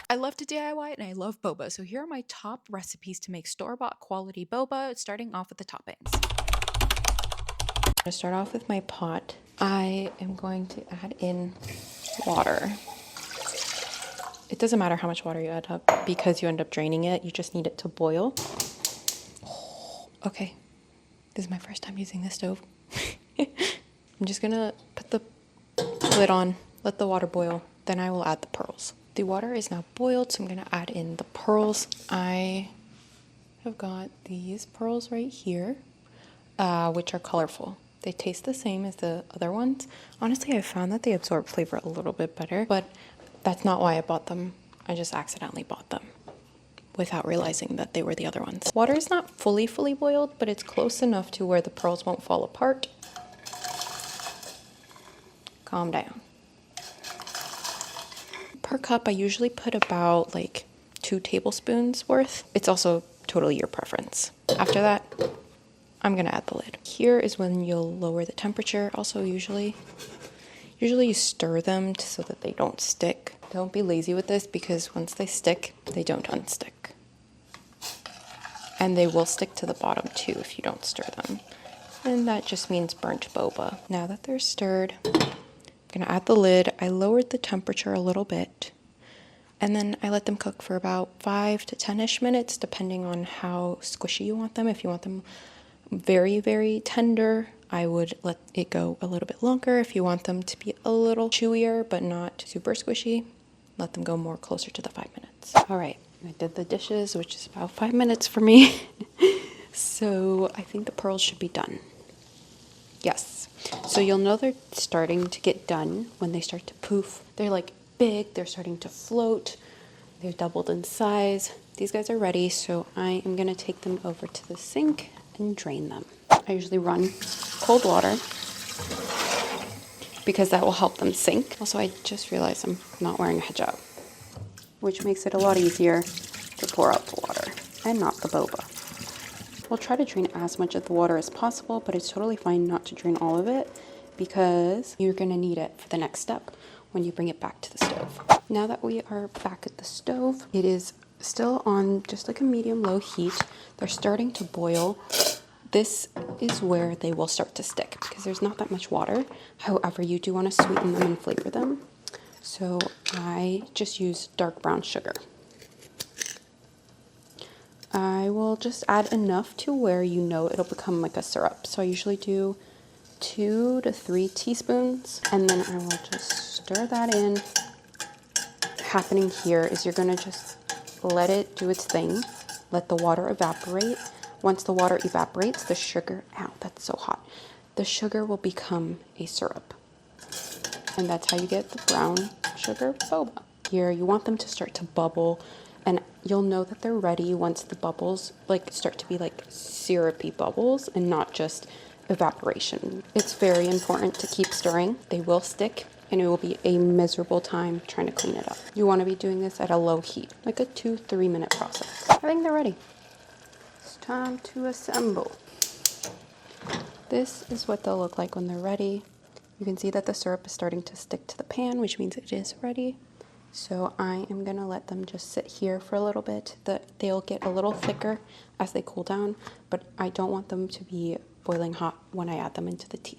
I love to DIY and I love boba, so here are my top recipes to make store-bought quality boba, starting off with the toppings. I'm gonna start off with my pot. I am going to add in water. It doesn't matter how much water you add up because you end up draining it. You just need it to boil. Okay, this is my first time using this stove. I'm just gonna put the lid on, let the water boil, then I will add the pearls. The water is now boiled, so I'm gonna add in the pearls. I have got these pearls right here, which are colorful. They taste the same as the other ones. Honestly, I found that they absorb flavor a little bit better, but that's not why I bought them. I just accidentally bought them without realizing that they were the other ones. Water is not fully boiled, but it's close enough to where the pearls won't fall apart. Calm down. Per cup, I usually put about like 2 tablespoons worth. It's also totally your preference. After that, I'm gonna add the lid. Here is when you'll lower the temperature. Also, usually you stir them so that they don't stick. Don't be lazy with this because once they stick, they don't unstick. And they will stick to the bottom too if you don't stir them. And that just means burnt boba. Now that they're stirred, I'm gonna add the lid. I lowered the temperature a little bit. And then I let them cook for about 5 to 10-ish minutes, depending on how squishy you want them. If you want them very, very tender, I would let it go a little bit longer. If you want them to be a little chewier, but not super squishy, let them go more closer to the 5 minutes. All right, I did the dishes, which is about 5 minutes for me. So I think the pearls should be done. Yes. So you'll know they're starting to get done when they start to poof. They're like big, they're starting to float, they're doubled in size. These guys are ready, so I am gonna take them over to the sink and drain them. I usually run cold water because that will help them sink. Also, I just realized I'm not wearing a hijab, which makes it a lot easier to pour out the water and not the boba. We'll try to drain as much of the water as possible, but it's totally fine not to drain all of it because you're gonna need it for the next step when you bring it back to the stove. Now that we are back at the stove, it is still on just like a medium-low heat. They're starting to boil. This is where they will start to stick because there's not that much water. However, you do want to sweeten them and flavor them. So I just use dark brown sugar. I will just add enough to where you know it'll become like a syrup. So I usually do 2 to 3 teaspoons, and then I will just stir that in. Happening here is you're gonna just let it do its thing, let the water evaporate. Once the water evaporates, the sugar, ow, that's so hot. The sugar will become a syrup. And that's how you get the brown sugar boba. Here, you want them to start to bubble, and you'll know that they're ready once the bubbles like start to be like syrupy bubbles and not just evaporation. It's very important to keep stirring. They will stick and it will be a miserable time trying to clean it up. You want to be doing this at a low heat, like a 2-3 minute process. I think they're ready. It's time to assemble. This is what they'll look like when they're ready. You can see that the syrup is starting to stick to the pan, which means it is ready. So I am gonna let them just sit here for a little bit. They'll get a little thicker as they cool down, but I don't want them to be boiling hot when I add them into the tea.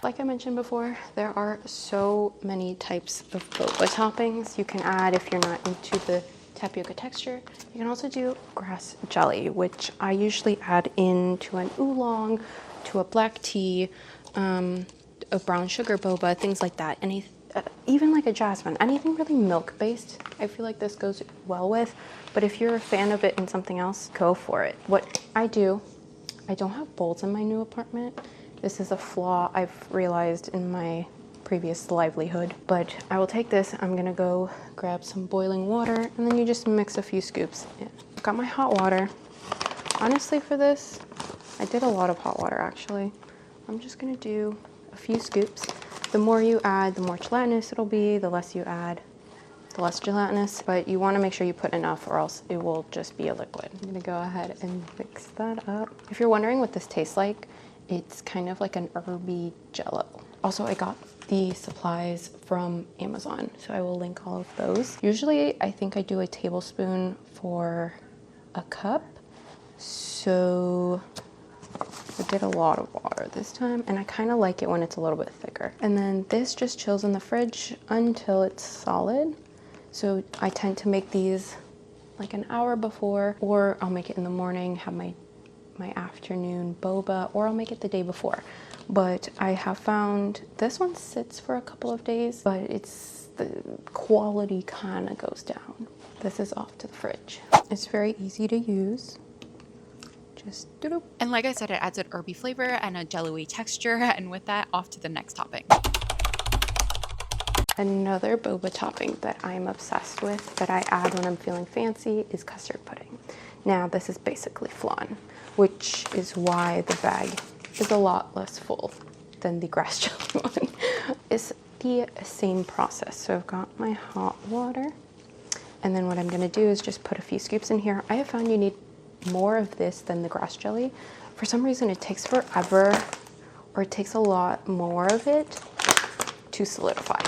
Like I mentioned before, there are so many types of boba toppings you can add if you're not into the tapioca texture. You can also do grass jelly, which I usually add into an oolong, to a black tea, a brown sugar boba, things like that. Even like a jasmine, anything really milk-based, I feel like this goes well with. But if you're a fan of it in something else, go for it. What I do, I don't have bowls in my new apartment. This is a flaw I've realized in my previous livelihood. But I will take this, I'm gonna go grab some boiling water, and then you just mix a few scoops in. I've got my hot water. Honestly, for this, I did a lot of hot water actually. I'm just gonna do a few scoops. The more you add, the more gelatinous it'll be. The less you add, the less gelatinous. But you want to make sure you put enough or else it will just be a liquid. I'm going to go ahead and mix that up. If you're wondering what this tastes like, it's kind of like an herby jello. Also, I got the supplies from Amazon, so I will link all of those. Usually I think I do a tablespoon for a cup, so I did a lot of water this time, and I kind of like it when it's a little bit thicker. And then this just chills in the fridge until it's solid. So I tend to make these like an hour before, or I'll make it in the morning, have my afternoon boba, or I'll make it the day before. But I have found this one sits for a couple of days, but it's the quality kind of goes down. This is off to the fridge. It's very easy to use. Just doo-doo. And like I said, it adds an herby flavor and a jello-y texture. And with that, off to the next topping. Another boba topping that I'm obsessed with that I add when I'm feeling fancy is custard pudding. Now this is basically flan, which is why the bag is a lot less full than the grass jelly one. It's the same process. So I've got my hot water, and then what I'm gonna do is just put a few scoops in here. I have found you need more of this than the grass jelly. For some reason it takes forever, or it takes a lot more of it to solidify.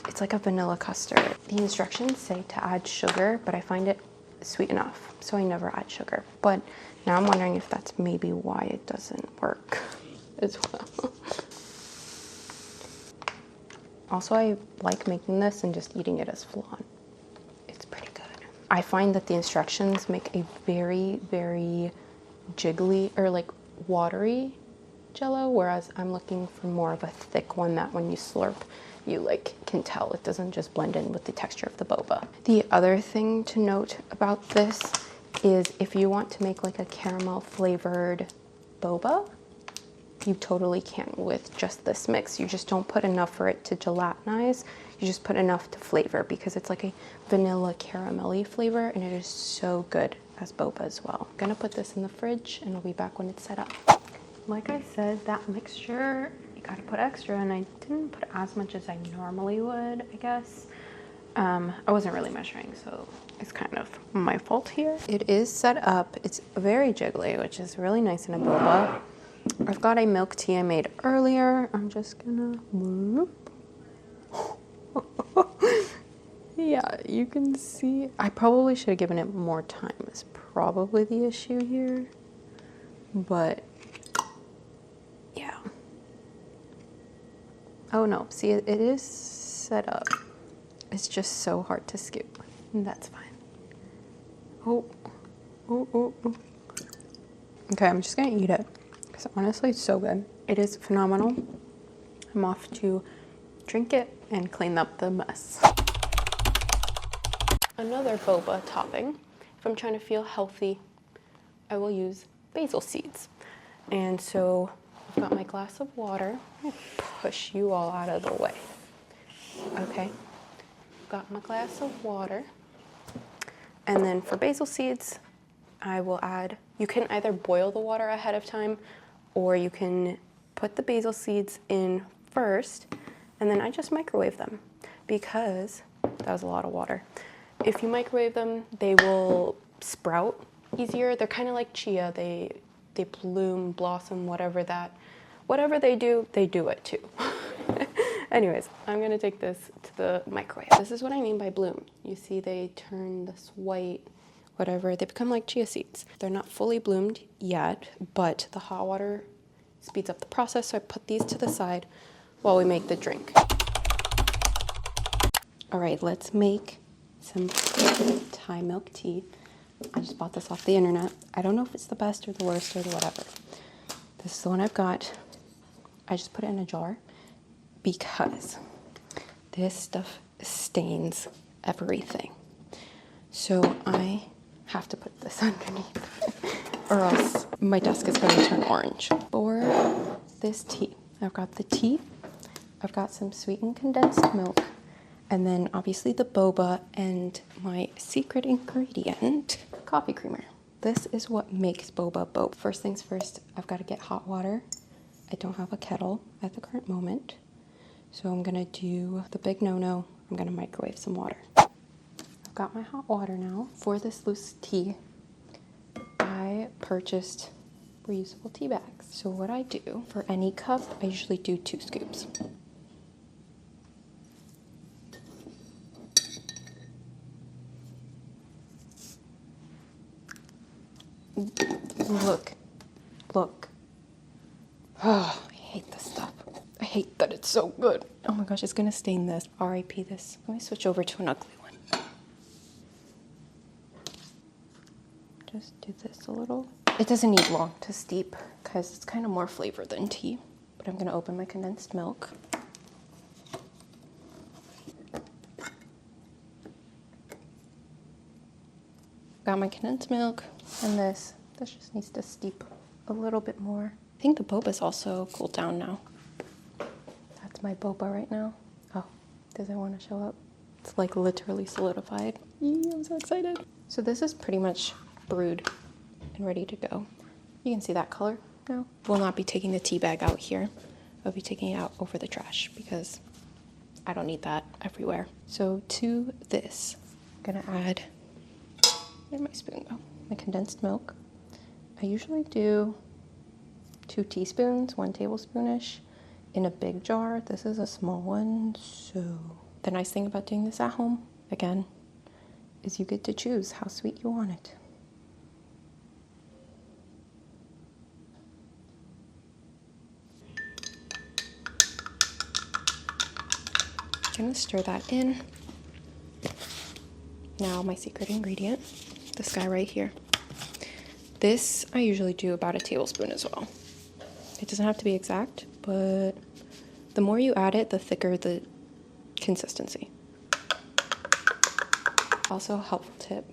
It's like a vanilla custard. The instructions say to add sugar, but I find it sweet enough, so I never add sugar. But now I'm wondering if that's maybe why it doesn't work as well. Also, I like making this and just eating it as flan. It's pretty good. I find that the instructions make a very, very jiggly or like watery jello, whereas I'm looking for more of a thick one that when you slurp, you like can tell it doesn't just blend in with the texture of the boba. The other thing to note about this is if you want to make like a caramel flavored boba, you totally can with just this mix. You just don't put enough for it to gelatinize. You just put enough to flavor because it's like a vanilla caramelly flavor, and it is so good as boba as well. I'm gonna put this in the fridge and I'll be back when it's set up. Like I said, that mixture, you gotta put extra, and I didn't put as much as I normally would, I guess. I wasn't really measuring, so it's kind of my fault here. It is set up. It's very jiggly, which is really nice in a boba. I've got a milk tea I made earlier. I'm just gonna whoop. Yeah, you can see. I probably should have given it more time is probably the issue here. But yeah. Oh no, see, it is set up. It's just so hard to scoop, and that's fine. Oh. Okay, I'm just gonna eat it, because honestly, it's so good. It is phenomenal. I'm off to drink it and clean up the mess. Another boba topping, if I'm trying to feel healthy, I will use basil seeds. And so I've got my glass of water. I'm gonna push you all out of the way. Okay, I've got my glass of water. And then for basil seeds, I will add, you can either boil the water ahead of time, or you can put the basil seeds in first, and then I just microwave them because that was a lot of water. If you microwave them, they will sprout easier. They're kind of like chia. They bloom, blossom, whatever they do it too. Anyways, I'm gonna take this to the microwave. This is what I mean by bloom. You see they turn this white, whatever, they become like chia seeds. They're not fully bloomed yet, but the hot water speeds up the process, so I put these to the side while we make the drink. All right, let's make some Thai milk tea. I just bought this off the internet. I don't know if it's the best or the worst or the whatever. This is the one I've got. I just put it in a jar because this stuff stains everything. So I have to put this underneath or else my desk is going to turn orange. For this tea, I've got the tea, I've got some sweetened condensed milk, and then obviously the boba and my secret ingredient, coffee creamer. This is what makes boba boba. First things first, I've got to get hot water. I don't have a kettle at the current moment, so I'm gonna do the big no-no. I'm gonna microwave some water. I've got my hot water now. For this loose tea, I purchased reusable tea bags. So what I do, for any cup, I usually do 2 scoops. Look. Oh, I hate this stuff. I hate that it's so good. Oh my gosh, it's gonna stain this. RIP this. Let me switch over to an ugly one. Just do this a little. It doesn't need long to steep because it's kind of more flavor than tea. But I'm gonna open my condensed milk. Got my condensed milk and this just needs to steep a little bit more. I think the boba's also cooled down now. That's my boba right now. Oh, does it want to show up? It's like literally solidified. Yee, I'm so excited. So this is pretty much brewed and ready to go. You can see that color now. We'll not be taking the tea bag out here. I'll be taking it out over the trash because I don't need that everywhere. So to this, I'm gonna add, where'd my spoon go? My condensed milk. I usually do 2 teaspoons, 1 tablespoonish in a big jar. This is a small one, so the nice thing about doing this at home, again, is you get to choose how sweet you want it. I'm gonna stir that in. Now my secret ingredient, this guy right here. This I usually do about a tablespoon as well. It doesn't have to be exact, but the more you add it, the thicker the consistency. Also, a helpful tip,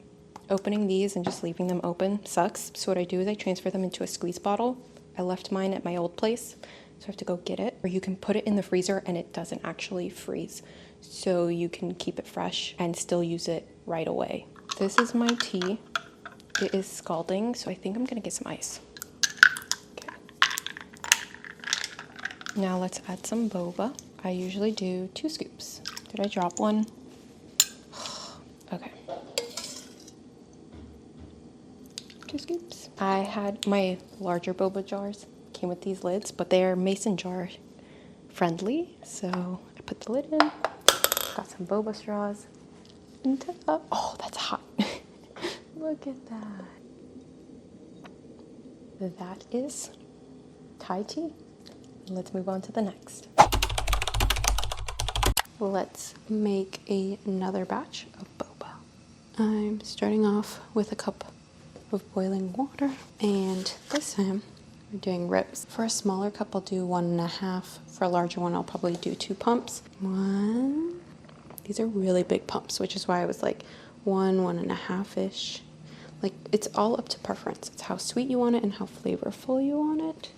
opening these and just leaving them open sucks. So what I do is I transfer them into a squeeze bottle. I left mine at my old place, so I have to go get it. Or you can put it in the freezer and it doesn't actually freeze. So you can keep it fresh and still use it right away. This is my tea. It is scalding, so I think I'm gonna get some ice. Okay. Now let's add some boba. I usually do 2 scoops. Did I drop one? Okay. 2 scoops. I had my larger boba jars, came with these lids, but they're mason jar friendly, so I put the lid in, got some boba straws, and ta-da. Oh, that's hot. Look at that. That is Thai tea. Let's move on to the next. Let's make another batch of boba. I'm starting off with a cup of boiling water, and this time we're doing ribs. For a smaller cup, I'll do 1.5. For a larger one, I'll probably do 2 pumps. 1. These are really big pumps, which is why I was like 1.5-ish. Like, it's all up to preference. It's how sweet you want it and how flavorful you want it.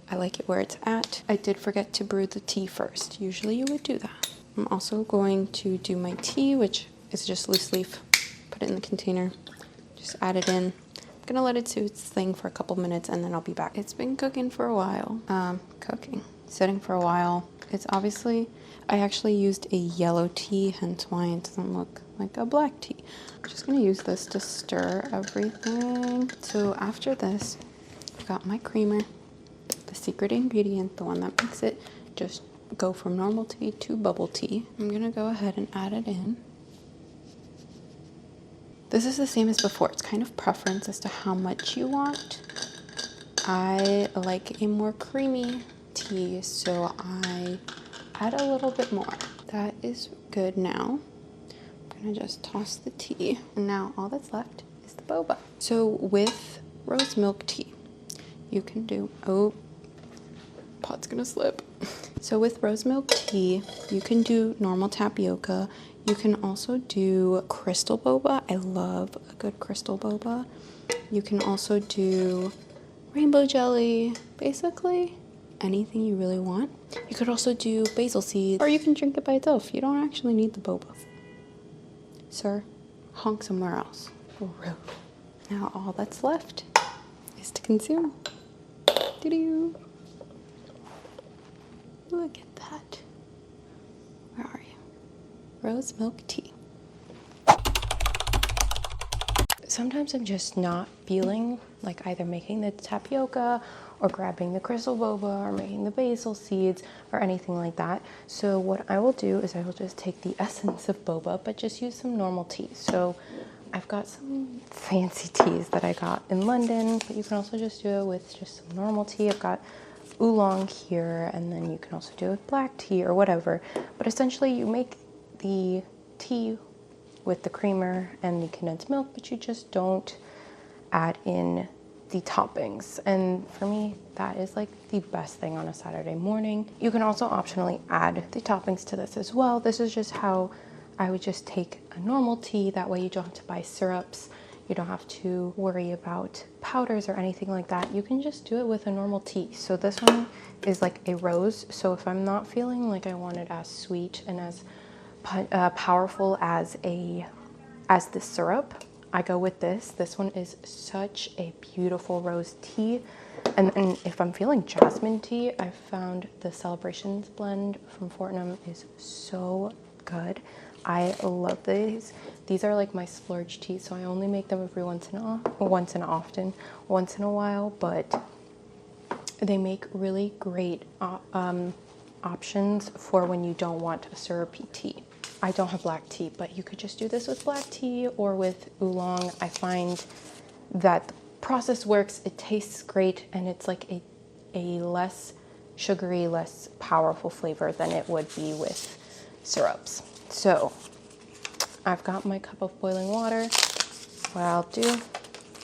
I like it where it's at. I did forget to brew the tea first. Usually you would do that. I'm also going to do my tea, which is just loose leaf. Put it in the container. Just add it in. I'm gonna let it do its thing for a couple minutes and then I'll be back. It's been cooking for a while. Sitting for a while. It's obviously, I actually used a yellow tea, hence why it doesn't look like a black tea. I'm just gonna use this to stir everything. So after this, I've got my creamer, the secret ingredient, the one that makes it just go from normal tea to bubble tea. I'm gonna go ahead and add it in. This is the same as before. It's kind of preference as to how much you want. I like a more creamy tea, so I add a little bit more. That is good now. I'm gonna just toss the tea, and now all that's left is the boba. So with rose milk tea, you can do, oh, pot's gonna slip. So with rose milk tea, you can do normal tapioca. You can also do crystal boba. I love a good crystal boba. You can also do rainbow jelly, basically anything you really want. You could also do basil seeds, or you can drink it by itself. You don't actually need the boba. Sir, honk somewhere else. Rude. Now all that's left is to consume. Doo-doo. Look at that. Where are you? Rose milk tea. sometimes I'm just not feeling like either making the tapioca or grabbing the crystal boba or making the basil seeds or anything like that. So what I will do is I will just take the essence of boba, but just use some normal tea. So I've got some fancy teas that I got in London, but you can also just do it with just some normal tea. I've got oolong here, and then you can also do it with black tea or whatever. But essentially you make the tea with the creamer and the condensed milk, but you just don't add in the toppings. And for me, that is like the best thing on a Saturday morning. You can also optionally add the toppings to this as well. This is just how I would just take a normal tea. That way you don't have to buy syrups. You don't have to worry about powders or anything like that. You can just do it with a normal tea. So this one is like a rose. So if I'm not feeling like I want it as sweet and as powerful as the syrup, I go with this. This one is such a beautiful rose tea. And then if I'm feeling jasmine tea, I found the Celebrations blend from Fortnum is so good. I love these. These are like my splurge teas, so I only make them every once in a while, but they make really great options for when you don't want a syrupy tea. I don't have black tea, but you could just do this with black tea or with oolong. I find that the process works, it tastes great, and it's like a less sugary, less powerful flavor than it would be with syrups. So I've got my cup of boiling water. What I'll do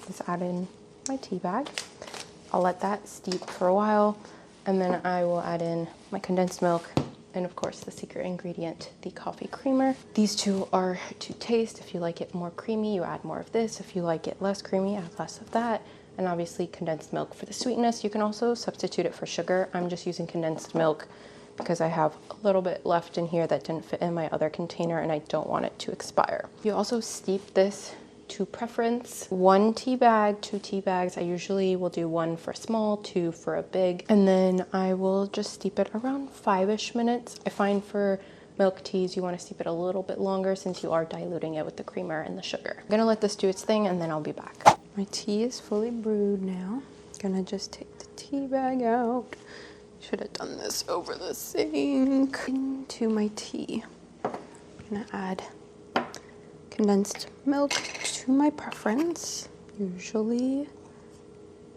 is add in my tea bag. I'll let that steep for a while, and then I will add in my condensed milk and of course the secret ingredient, the coffee creamer. These two are to taste. If you like it more creamy, you add more of this. If you like it less creamy, add less of that. And obviously condensed milk for the sweetness. You can also substitute it for sugar. I'm just using condensed milk because I have a little bit left in here that didn't fit in my other container and I don't want it to expire. You also steep this to preference. 1 tea bag, 2 tea bags. I usually will do 1 for a small, 2 for a big, and then I will just steep it around 5-ish minutes. I find for milk teas you want to steep it a little bit longer since you are diluting it with the creamer and the sugar. I'm gonna let this do its thing and then I'll be back. My tea is fully brewed now. I'm gonna just take the tea bag out. Should have done this over the sink. Into my tea, I'm gonna add condensed milk to my preference. Usually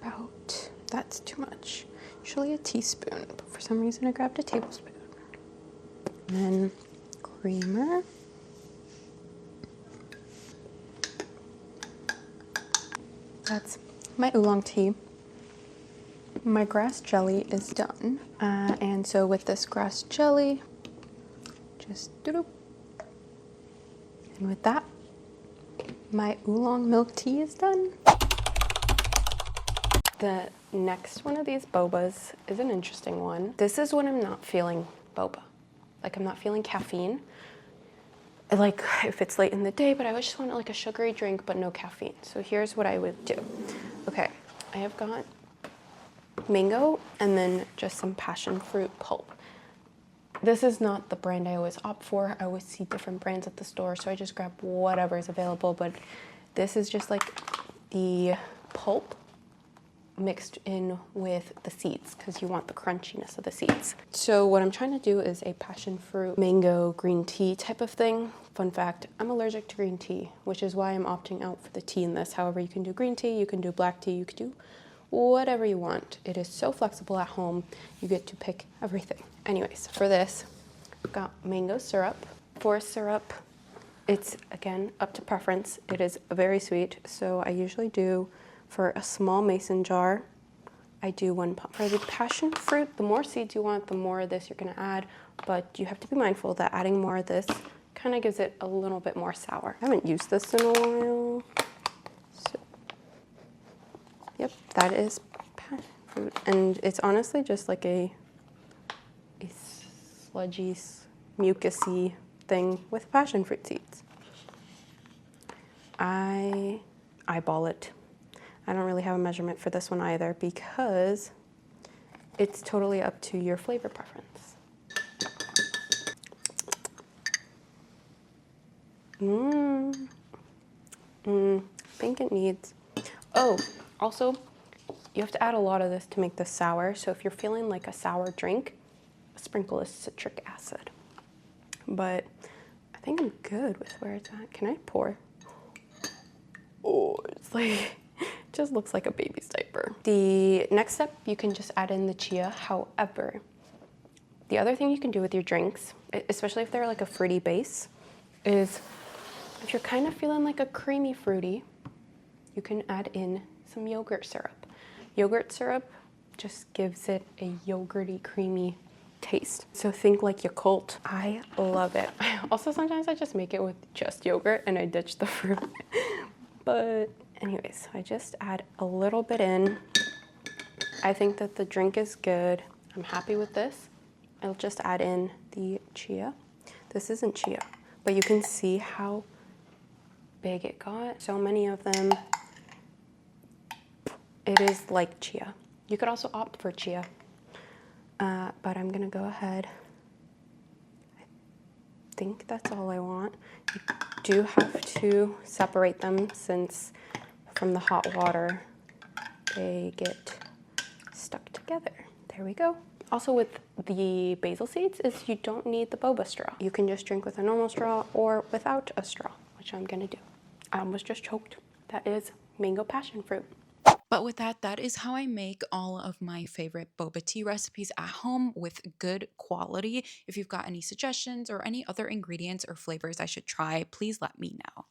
about, that's too much. Usually a teaspoon, but for some reason I grabbed a tablespoon. And then creamer. That's my oolong tea. My grass jelly is done. And so with this grass jelly, just doo-doo. And with that, my oolong milk tea is done. The next one of these bobas is an interesting one. This is when I'm not feeling boba. Like I'm not feeling caffeine. Like if it's late in the day, but I just want like a sugary drink, but no caffeine. So here's what I would do. Okay, I have got mango and then just some passion fruit pulp. This is not the brand I always opt for. I always see different brands at the store, so I just grab whatever is available, but this is just like the pulp mixed in with the seeds because you want the crunchiness of the seeds. So what I'm trying to do is a passion fruit mango green tea type of thing. Fun fact, I'm allergic to green tea, which is why I'm opting out for the tea in this. However, you can do green tea, you can do black tea, you can do whatever you want. It is so flexible at home. You get to pick everything. Anyways, for this, I've got mango syrup. For syrup, it's again up to preference. It is very sweet, so I usually do for a small mason jar, I do 1 pump. For the passion fruit, the more seeds you want, the more of this you're gonna add, but you have to be mindful that adding more of this kind of gives it a little bit more sour. I haven't used this in a while. So, yep, that is passion fruit. And it's honestly just like a sludgy, mucusy thing with passion fruit seeds. I eyeball it. I don't really have a measurement for this one either because it's totally up to your flavor preference. think it needs, oh, also, you have to add a lot of this to make this sour. So if you're feeling like a sour drink, sprinkle of citric acid. But I think I'm good with where it's at. Can I pour? Oh, it's like, it just looks like a baby's diaper. The next step, you can just add in the chia. However, the other thing you can do with your drinks, especially if they're like a fruity base, is if you're kind of feeling like a creamy fruity, you can add in some yogurt syrup. Yogurt syrup just gives it a yogurty, creamy taste. So think like Yakult. I love it. Also, sometimes I just make it with just yogurt and I ditch the fruit. But anyways, I just add a little bit in. I think that the drink is good. I'm happy with this. I'll just add in the chia. This isn't chia, but you can see how big it got. So many of them. It is like chia. You could also opt for chia, but I'm gonna go ahead. I think that's all I want. You do have to separate them since from the hot water, they get stuck together. There we go. Also with the basil seeds is you don't need the boba straw. You can just drink with a normal straw or without a straw, which I'm gonna do. I almost just choked. That is mango passion fruit. But with that, that is how I make all of my favorite boba tea recipes at home with good quality. If you've got any suggestions or any other ingredients or flavors I should try, please let me know.